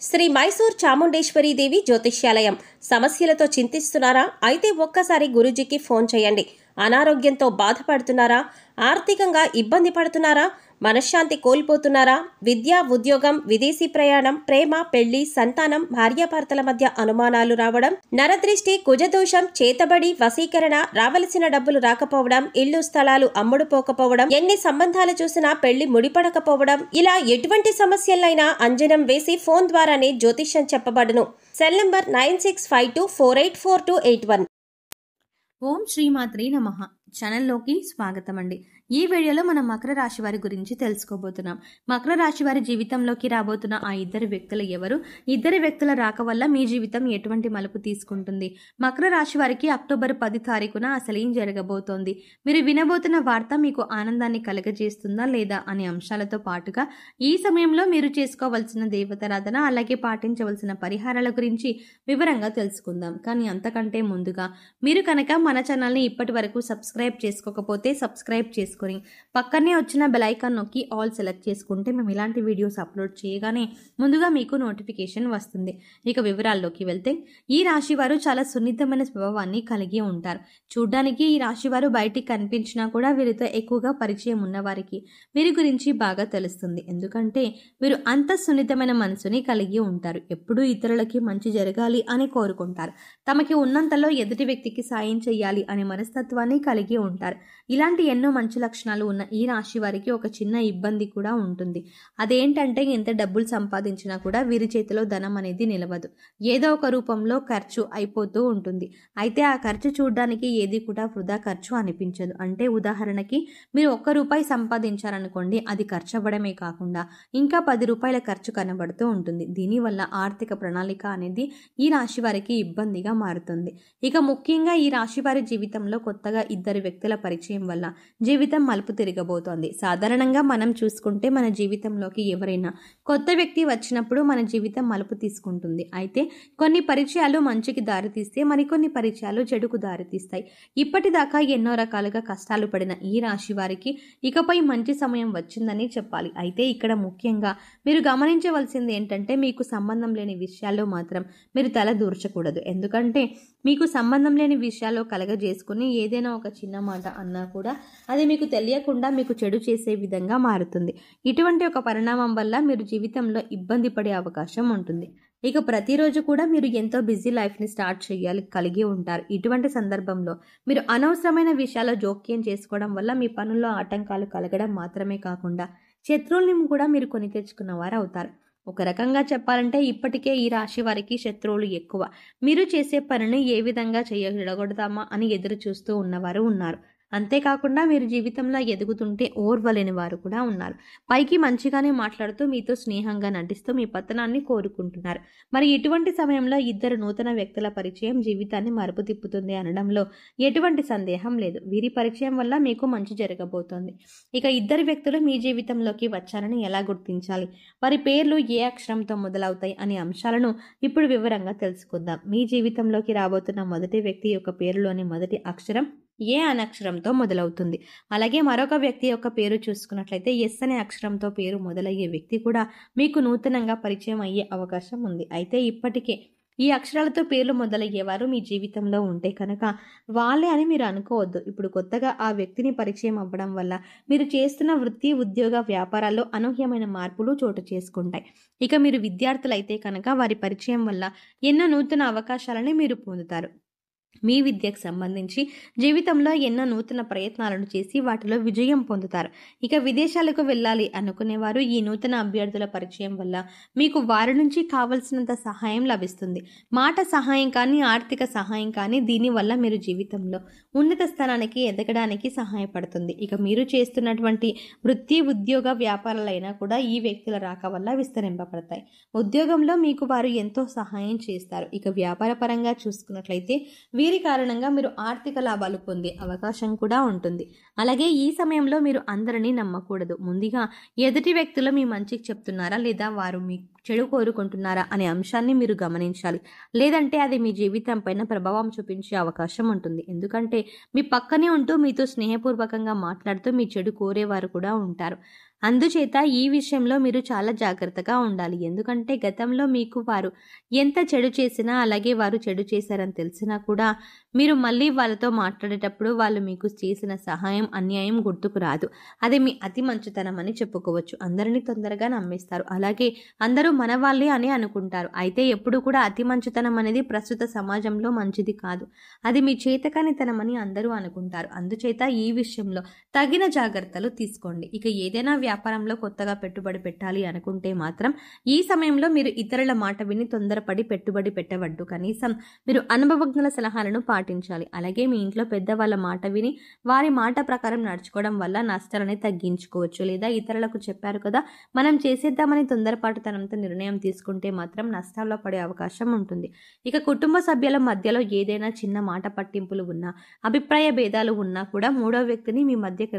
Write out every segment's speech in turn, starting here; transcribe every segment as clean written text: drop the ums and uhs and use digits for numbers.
శ్రీ మైసూర్ చాముండేశ్వరి దేవి జ్యోతిష్యాలయం. సమస్యలతో చింతిస్తున్నారా? అయితే ఒక్కసారి గురూజీకి ఫోన్ చేయండి. అనారోగ్యంతో బాధపడుతున్నారా? ఆర్థికంగా ఇబ్బంది పడుతున్నారా? మనశ్శాంతి కోల్పోతున్నారా? విద్య, ఉద్యోగం, విదేశీ ప్రయాణం, ప్రేమ, పెళ్లి, సంతానం, భార్యాభర్తల మధ్య అనుమానాలు రావడం, నరదృష్టి, కుజదోషం, చేతబడి, వశీకరణ, రావలసిన డబ్బులు రాకపోవడం, ఇల్లు స్థలాలు అమ్ముడుపోకపోవడం, ఎన్ని సంబంధాలు చూసినా పెళ్లి ముడిపడకపోవడం, ఇలా ఎటువంటి సమస్యలైనా అంజనం వేసి ఫోన్ ద్వారానే జ్యోతిష్యం చెప్పబడును. Cell number 9652484281. ఓం శ్రీమాత్రే నమః. ఛానల్లోకి స్వాగతం అండి. ఈ వీడియోలో మనం మకర రాశి వారి గురించి తెలుసుకోబోతున్నాం. మకర రాశి వారి జీవితంలోకి రాబోతున్న ఆ ఇద్దరు వ్యక్తులు ఎవరు? ఇద్దరు వ్యక్తుల రాక వల్ల మీ జీవితం ఎటువంటి మలుపు తీసుకుంటుంది? మకర రాశి వారికి అక్టోబర్ 10 తారీఖున అసలు ఏం జరగబోతోంది? మీరు వినబోతున్న వార్త మీకు ఆనందాన్ని కలగజేస్తుందా లేదా అనే అంశాలతో పాటుగా ఈ సమయంలో మీరు చేసుకోవాల్సిన దేవతారాధన, అలాగే పాటించవలసిన పరిహారాల గురించి వివరంగా తెలుసుకుందాం. కానీ అంతకంటే ముందుగా మీరు కనుక మన ఛానల్ని ఇప్పటి వరకు సబ్స్క్రైబ్ చేసుకోకపోతే సబ్స్క్రైబ్ చేసుకొని పక్కనే వచ్చిన బెల్ ఐకాన్ నొక్కి ఆల్ సెలెక్ట్ చేసుకుంటే మేము ఇలాంటి వీడియోస్ అప్లోడ్ చేయగానే ముందుగా మీకు నోటిఫికేషన్ వస్తుంది. ఇక వివరాల్లోకి వెళ్తే, ఈ రాశి వారు చాలా సున్నితమైన స్వభావాన్ని కలిగి ఉంటారు. చూడ్డానికి ఈ రాశి వారు బయటికి కనిపించినా కూడా వీరితో ఎక్కువగా పరిచయం ఉన్నవారికి వీరి గురించి బాగా తెలుస్తుంది. ఎందుకంటే వీరు అంత సున్నితమైన మనసుని కలిగి ఉంటారు. ఎప్పుడూ ఇతరులకి మంచి జరగాలి అని కోరుకుంటారు. తమకి ఉన్నంతలో ఎదుటి వ్యక్తికి సాయం చేయాలి అనే మనస్తత్వాన్ని కలిగి ఉంటారు. ఇలాంటి ఎన్నో మంచి లక్షణాలు ఉన్న ఈ రాశి వారికి ఒక చిన్న ఇబ్బంది కూడా ఉంటుంది. అదేంటంటే ఎంత డబ్బులు సంపాదించినా కూడా వీరి చేతిలో ధనం అనేది నిలవదు. ఏదో ఒక రూపంలో ఖర్చు అయిపోతూ ఉంటుంది. అయితే ఆ ఖర్చు చూడడానికి ఏది కూడా వృధా ఖర్చు అనిపించదు. అంటే ఉదాహరణకి మీరు ₹1 సంపాదించారనుకోండి, అది ఖర్చు అవ్వడమే కాకుండా ఇంకా ₹10 ఖర్చు కనబడుతూ ఉంటుంది. దీనివల్ల ఆర్థిక ప్రణాళిక అనేది ఈ రాశి వారికి ఇబ్బందిగా మారుతుంది. ఇక ముఖ్యంగా ఈ రాశి వారి జీవితంలో కొత్తగా ఇద్దరు వ్యక్తుల పరిచయం వల్ల జీవితం మలుపు తిరగబోతోంది. సాధారణంగా మనం చూసుకుంటే మన జీవితంలోకి ఎవరైనా కొత్త వ్యక్తి వచ్చినప్పుడు మన జీవితం మలుపు తీసుకుంటుంది. అయితే కొన్ని పరిచయాలు మంచికి దారితీస్తే మరికొన్ని పరిచయాలు చెడుకు దారితీస్తాయి. ఇప్పటిదాకా ఎన్నో రకాలుగా కష్టాలు పడిన ఈ రాశి వారికి ఇకపై మంచి సమయం వచ్చిందని చెప్పాలి. అయితే ఇక్కడ ముఖ్యంగా మీరు గమనించవలసింది ఏంటంటే, మీకు సంబంధం లేని విషయాల్లో మాత్రం మీరు తల దూర్చకూడదు. ఎందుకంటే మీకు సంబంధం లేని విషయాల్లో కలగజేసుకుని ఏదైనా ఒక చిన్న మాట అన్నా కూడా అది మీకు తెలియకుండా మీకు చెడు చేసే విధంగా మారుతుంది. ఇటువంటి ఒక పరిణామం వల్ల మీరు జీవితంలో ఇబ్బంది పడే అవకాశం ఉంటుంది. ఇక ప్రతిరోజు కూడా మీరు ఎంతో బిజీ లైఫ్ని స్టార్ట్ చేయాలి కలిగి ఉంటారు. ఇటువంటి సందర్భంలో మీరు అనవసరమైన విషయాల్లో జోక్యం చేసుకోవడం వల్ల మీ పనుల్లో ఆటంకాలు కలగడం మాత్రమే కాకుండా శత్రువుల్ని కూడా మీరు కొని తెచ్చుకున్న వారు అవుతారు. ఒక రకంగా చెప్పాలంటే ఇప్పటికే ఈ రాశి వారికి శత్రువులు ఎక్కువ. మీరు చేసే పనిని ఏ విధంగా చెడగొడదామా అని ఎదురు చూస్తూ ఉన్నవారు ఉన్నారు. అంతేకాకుండా మీరు జీవితంలో ఎదుగుతుంటే ఓర్వలేని వారు కూడా ఉన్నారు. పైకి మంచిగానే మాట్లాడుతూ మీతో స్నేహంగా నటిస్తూ మీ పతనాన్ని కోరుకుంటున్నారు. మరి ఇటువంటి సమయంలో ఇద్దరు నూతన వ్యక్తుల పరిచయం జీవితాన్ని మరుపు తిప్పుతుంది అనడంలో ఎటువంటి సందేహం లేదు. వీరి పరిచయం వల్ల మీకు మంచి జరగబోతోంది. ఇక ఇద్దరు వ్యక్తులు మీ జీవితంలోకి వచ్చారని ఎలా గుర్తించాలి? వారి పేర్లు ఏ అక్షరంతో మొదలవుతాయి అనే అంశాలను ఇప్పుడు వివరంగా తెలుసుకుందాం. మీ జీవితంలోకి రాబోతున్న మొదటి వ్యక్తి యొక్క పేరులోని మొదటి అక్షరం ఏ అనే అక్షరంతో మొదలవుతుంది. అలాగే మరొక వ్యక్తి యొక్క పేరు చూసుకున్నట్లయితే ఎస్ అనే అక్షరంతో పేరు మొదలయ్యే వ్యక్తి కూడా మీకు నూతనంగా పరిచయం అయ్యే అవకాశం ఉంది. అయితే ఇప్పటికే ఈ అక్షరాలతో పేర్లు మొదలయ్యేవారు మీ జీవితంలో ఉంటే కనుక వాళ్ళే అని మీరు అనుకోవద్దు. ఇప్పుడు కొత్తగా ఆ వ్యక్తిని పరిచయం అవ్వడం వల్ల మీరు చేస్తున్న వృత్తి, ఉద్యోగ, వ్యాపారాల్లో అనూహ్యమైన మార్పులు చోటు చేసుకుంటాయి. ఇక మీరు విద్యార్థులైతే కనుక వారి పరిచయం వల్ల ఎన్నో నూతన అవకాశాలని మీరు పొందుతారు. మీ విద్యకు సంబంధించి జీవితంలో ఎన్నో నూతన ప్రయత్నాలను చేసి వాటిలో విజయం పొందుతారు. ఇక విదేశాలకు వెళ్ళాలి అనుకునేవారు ఈ నూతన అభ్యర్థుల పరిచయం వల్ల మీకు వారి నుంచి కావలసినంత సహాయం లభిస్తుంది. మాట సహాయం కానీ, ఆర్థిక సహాయం కానీ దీనివల్ల మీరు జీవితంలో ఉన్నత స్థానానికి ఎదగడానికి సహాయపడుతుంది. ఇక మీరు చేస్తున్నటువంటి వృత్తి, ఉద్యోగ, వ్యాపారాలైనా కూడా ఈ వ్యక్తుల రాక వల్ల విస్తరింపబడతాయి. ఉద్యోగంలో మీకు వారు ఎంతో సహాయం చేస్తారు. ఇక వ్యాపార పరంగా చూసుకున్నట్లయితే వీరి కారణంగా మీరు ఆర్థిక లాభాలు పొందే అవకాశం కూడా ఉంటుంది. అలాగే ఈ సమయంలో మీరు అందరినీ నమ్మకూడదు. ముందుగా ఎదుటి వ్యక్తులు మీ మంచికి చెప్తున్నారా లేదా వారు మీ చెడు కోరుకుంటున్నారా అనే అంశాన్ని మీరు గమనించాలి. లేదంటే అది మీ జీవితం పైన ప్రభావం చూపించే అవకాశం ఉంటుంది. ఎందుకంటే మీ పక్కనే ఉంటూ మీతో స్నేహపూర్వకంగా మాట్లాడుతూ మీ చెడు కోరేవారు కూడా ఉంటారు. అందుచేత ఈ విషయంలో మీరు చాలా జాగ్రత్తగా ఉండాలి. ఎందుకంటే గతంలో మీకు వారు ఎంత చెడు చేసినా, అలాగే వారు చెడు చేశారని తెలిసినా కూడా మీరు మళ్ళీ వాళ్ళతో మాట్లాడేటప్పుడు వాళ్ళు మీకు చేసిన సహాయం, అన్యాయం గుర్తుకు రాదు. అది మీ అతి మంచితనం అని చెప్పుకోవచ్చు. అందరినీ తొందరగా నమ్మేస్తారు. అలాగే అందరూ మన వాళ్ళే అని అనుకుంటారు. అయితే ఎప్పుడు కూడా అతి మంచితనం అనేది ప్రస్తుత సమాజంలో మంచిది కాదు. అది మీ చేతకానితనం అని అందరూ అనుకుంటారు. అందుచేత ఈ విషయంలో తగిన జాగ్రత్తలు తీసుకోండి. ఇక ఏదైనా వ్యాపారంలో కొత్తగా పెట్టుబడి పెట్టాలి అనుకుంటే మాత్రం ఈ సమయంలో మీరు ఇతరుల మాట విని తొందరపడి పెట్టుబడి పెట్టవద్దు. కనీసం మీరు అనుభవజ్ఞుల సలహాలను పాటించాలి. అలాగే మీ ఇంట్లో పెద్దవాళ్ళ మాట విని వారి మాట ప్రకారం నడుచుకోవడం వల్ల నష్టాలని తగ్గించుకోవచ్చు. లేదా ఇతరులకు చెప్పారు కదా, మనం చేసేద్దామని తొందరపాటుతనంతో నిర్ణయం తీసుకుంటే మాత్రం నష్టాల్లో పడే అవకాశం ఉంటుంది. ఇక కుటుంబ సభ్యుల మధ్యలో ఏదైనా చిన్న మాట పట్టింపులు ఉన్నా, అభిప్రాయ భేదాలు ఉన్నా కూడా మూడో వ్యక్తిని మీ మధ్యకి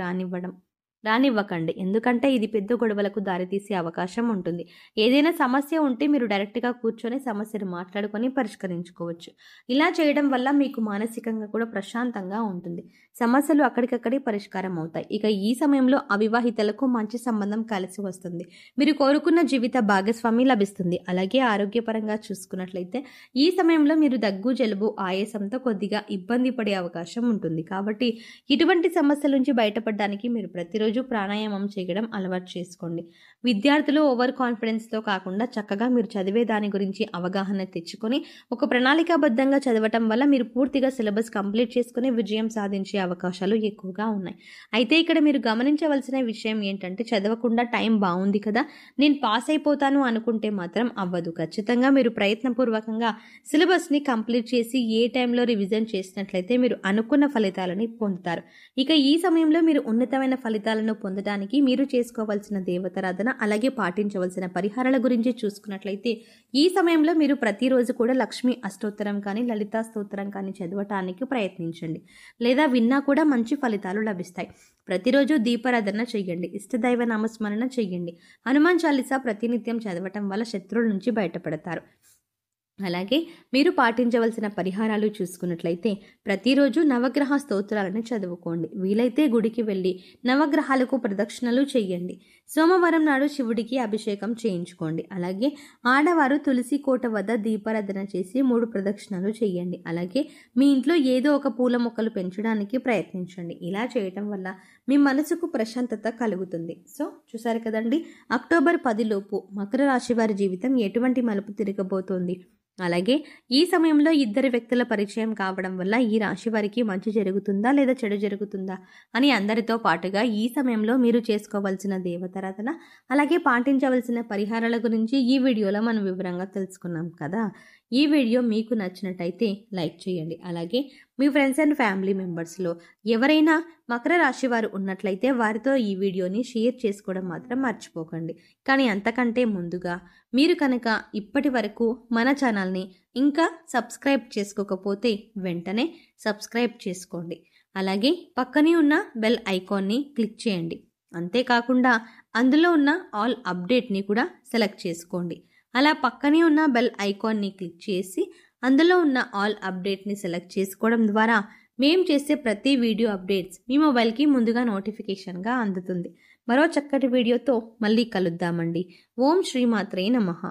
రానివ్వకండి. ఎందుకంటే ఇది పెద్ద గొడవలకు దారితీసే అవకాశం ఉంటుంది. ఏదైనా సమస్య ఉంటే మీరు డైరెక్ట్గా కూర్చొని సమస్యను మాట్లాడుకొని పరిష్కరించుకోవచ్చు. ఇలా చేయడం వల్ల మీకు మానసికంగా కూడా ప్రశాంతంగా ఉంటుంది. సమస్యలు అక్కడికక్కడే పరిష్కారం అవుతాయి. ఇక ఈ సమయంలో అవివాహితలకు మంచి సంబంధం కలిసి వస్తుంది. మీరు కోరుకున్న జీవిత భాగస్వామి లభిస్తుంది. అలాగే ఆరోగ్యపరంగా చూసుకున్నట్లయితే ఈ సమయంలో మీరు దగ్గు, జలుబు, ఆయాసంతో కొద్దిగా ఇబ్బంది పడే అవకాశం ఉంటుంది. కాబట్టి ఇటువంటి సమస్యల నుంచి బయటపడడానికి మీరు ప్రతిరోజు ప్రాణాయామం చేయడం అలవాటు చేసుకోండి. విద్యార్థులు ఓవర్ కాన్ఫిడెన్స్తో కాకుండా చక్కగా మీరు చదివే దాని గురించి అవగాహన తెచ్చుకొని ఒక ప్రణాళికాబద్ధంగా చదవటం వల్ల మీరు పూర్తిగా సిలబస్ కంప్లీట్ చేసుకుని విజయం సాధించే అవకాశాలు ఎక్కువగా ఉన్నాయి. అయితే ఇక్కడ మీరు గమనించవలసిన విషయం ఏంటంటే, చదవకుండా టైం బాగుంది కదా, నేను పాస్ అయిపోతాను అనుకుంటే మాత్రం అవ్వదు. ఖచ్చితంగా మీరు ప్రయత్నపూర్వకంగా సిలబస్ని కంప్లీట్ చేసి ఏ టైంలో రివిజన్ చేసినట్లయితే మీరు అనుకున్న ఫలితాలని పొందుతారు. ఇక ఈ సమయంలో మీరు ఉన్నతమైన ఫలితాలను పొందడానికి మీరు చేసుకోవాల్సిన దేవతారాధన, అలాగే పాటించవలసిన పరిహారాల గురించి చూసుకున్నట్లయితే ఈ సమయంలో మీరు ప్రతిరోజు కూడా లక్ష్మీ అష్టోత్తరం కానీ, లలితా స్తోత్రం కానీ చదవటానికి ప్రయత్నించండి. లేదా విన్నా కూడా మంచి ఫలితాలు లభిస్తాయి. ప్రతిరోజు దీపారాధన చెయ్యండి. ఇష్టదైవ నామస్మరణ చెయ్యండి. హనుమాన్ చాలీసా ప్రతినిత్యం చదవటం వల్ల శత్రువుల నుంచి బయటపడతారు. అలాగే మీరు పాటించవలసిన పరిహారాలు చూసుకున్నట్లయితే ప్రతిరోజు నవగ్రహ స్తోత్రాలను చదువుకోండి. వీలైతే గుడికి వెళ్ళి నవగ్రహాలకు ప్రదక్షిణలు చేయండి. సోమవారం నాడు శివుడికి అభిషేకం చేయించుకోండి. అలాగే ఆడవారు తులసి కోట వద్ద దీపారాధన చేసి 3 ప్రదక్షిణలు చేయండి. అలాగే మీ ఇంట్లో ఏదో ఒక పూల మొక్కలు పెంచడానికి ప్రయత్నించండి. ఇలా చేయటం వల్ల మీ మనసుకు ప్రశాంతత కలుగుతుంది. సో చూసారు కదండి, అక్టోబర్ 10 లోపు మకర రాశి వారి జీవితం ఎటువంటి మలుపు తిరగబోతోంది. అలాగే ఈ సమయంలో ఇద్దరు వ్యక్తుల పరిచయం కావడం వల్ల ఈ రాశి వారికి మంచి జరుగుతుందా లేదా చెడు జరుగుతుందా అని అందరితో పాటుగా ఈ సమయంలో మీరు చేసుకోవాల్సిన దేవతారాధన, అలాగే పాటించవలసిన పరిహారాల గురించి ఈ వీడియోలో మనం వివరంగా తెలుసుకున్నాం కదా. ఈ వీడియో మీకు నచ్చినట్టయితే లైక్ చేయండి. అలాగే మీ ఫ్రెండ్స్ అండ్ ఫ్యామిలీ మెంబర్స్లో ఎవరైనా మకర రాశి వారు ఉన్నట్లయితే వారితో ఈ వీడియోని షేర్ చేసుకోవడం మాత్రం మర్చిపోకండి. కానీ అంతకంటే ముందుగా మీరు కనుక ఇప్పటి వరకు మన ఛానల్ని ఇంకా సబ్స్క్రైబ్ చేసుకోకపోతే వెంటనే సబ్స్క్రైబ్ చేసుకోండి. అలాగే పక్కనే ఉన్న బెల్ ఐకాన్ని క్లిక్ చేయండి. అంతేకాకుండా అందులో ఉన్న ఆల్ అప్డేట్ని కూడా సెలెక్ట్ చేసుకోండి. అలా పక్కనే ఉన్న బెల్ ఐకాన్ని క్లిక్ చేసి అందులో ఉన్న ఆల్ అప్డేట్ని సెలెక్ట్ చేసుకోవడం ద్వారా మేము చేసే ప్రతి వీడియో అప్డేట్స్ మీ మొబైల్కి ముందుగా నోటిఫికేషన్గా అందుతుంది. మరో చక్కటి వీడియోతో మళ్ళీ కలుద్దామండి. ఓం శ్రీమాత్రే నమః.